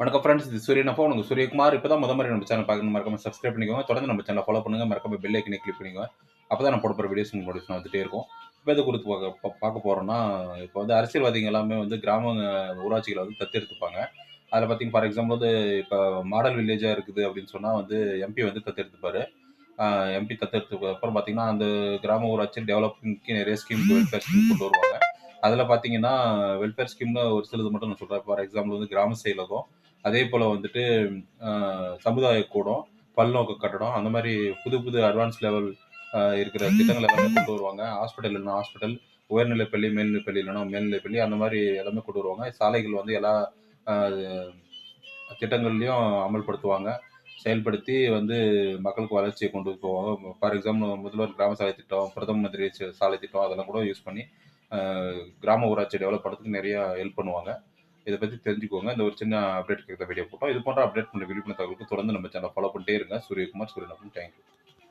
வணக்கம் ஃப்ரெண்ட்ஸ். இது சூரியன் அப்போ உனக்கு சூரியகுமார். இப்போ தான் முறை நம்ம சேனல் பார்க்கணும், மறக்காம சப்ஸ்கிரைப் பண்ணிக்கோங்க. தொடர்ந்து நம்ம சேனலை ஃபாலோ பண்ணுங்க. மறக்காம பெல் ஐக்கனை கிளிக் பண்ணிக்கோங்க. அப்போ தான் நான் போட போகிற வீடியோஸ் உங்களுக்கு நோட்டிஃபிகேஷன் வந்துட்டே இருக்கும். இப்போ எது கொடுத்து பார்க்க போகிறோம்னா, இப்போ வந்து அரசியல்வாதிகள் எல்லாமே வந்து கிராம ஊராட்சிகளை வந்து தத்தெடுத்துப்பாங்க. அதில் பார்த்தீங்கன்னா, ஃபார் எக்ஸாம்பிள் வந்து இப்போ மாடல் வில்லேஜாக இருக்குது அப்படின்னு சொன்னால் வந்து எம்பி வந்து தத்தெடுத்துப்பாரு. எம்பி தத்தெடுத்ததுக்கு அப்புறம் பார்த்தீங்கன்னா, அந்த கிராம ஊராட்சி டெவலப்மெண்ட்க்கு நிறைய ஸ்கீம், வெல்ஃபேர் ஸ்கீம் கொண்டு வருவாங்க. அதில் பார்த்தீங்கன்னா, வெல்ஃபேர் ஸ்கீம்னு ஒரு சிலது மட்டும் நான் சொல்கிறேன். ஃபார் எக்ஸாம்பிள் வந்து கிராம செயலகம், அதே போல் வந்துட்டு சமுதாய கூடம், பல்நோக்கு கட்டடம், அந்த மாதிரி புது புது அட்வான்ஸ் லெவல் இருக்கிற திட்டங்கள் எல்லாமே கொண்டு வருவாங்க. ஹாஸ்பிட்டல் இல்லைன்னா ஹாஸ்பிட்டல், உயர்நிலைப்பள்ளி, மேல்நிலைப்பள்ளி இல்லைன்னா மேல்நிலைப்பள்ளி, அந்த மாதிரி எல்லாமே கொண்டு வருவாங்க. சாலைகள் வந்து எல்லா திட்டங்கள்லையும் அமல்படுத்துவாங்க. செயல்படுத்தி வந்து மக்களுக்கு வளர்ச்சியை கொண்டு போவாங்க. ஃபார் எக்ஸாம்பிள் முதல்வர் கிராம சாலை திட்டம், பிரதம மந்திரி சாலை திட்டம் அதெல்லாம் கூட யூஸ் பண்ணி கிராம ஊராட்சி டெவலப் பண்ணுறதுக்கு நிறைய ஹெல்ப் பண்ணுவாங்க. இதை பற்றி தெரிஞ்சுக்கோங்க. இந்த ஒரு சின்ன அப்டேட் கேட்குற வீடியோ போட்டோம். இது போன்ற அப்டேட் பண்ண விழிப்புணர்வு தகவலுக்கு தொடர்ந்து நம்ம சேனல் ஃபாலோ பண்ணிட்டே இருங்க. சூரியகுமார், சூரியன். தேங்க்யூ.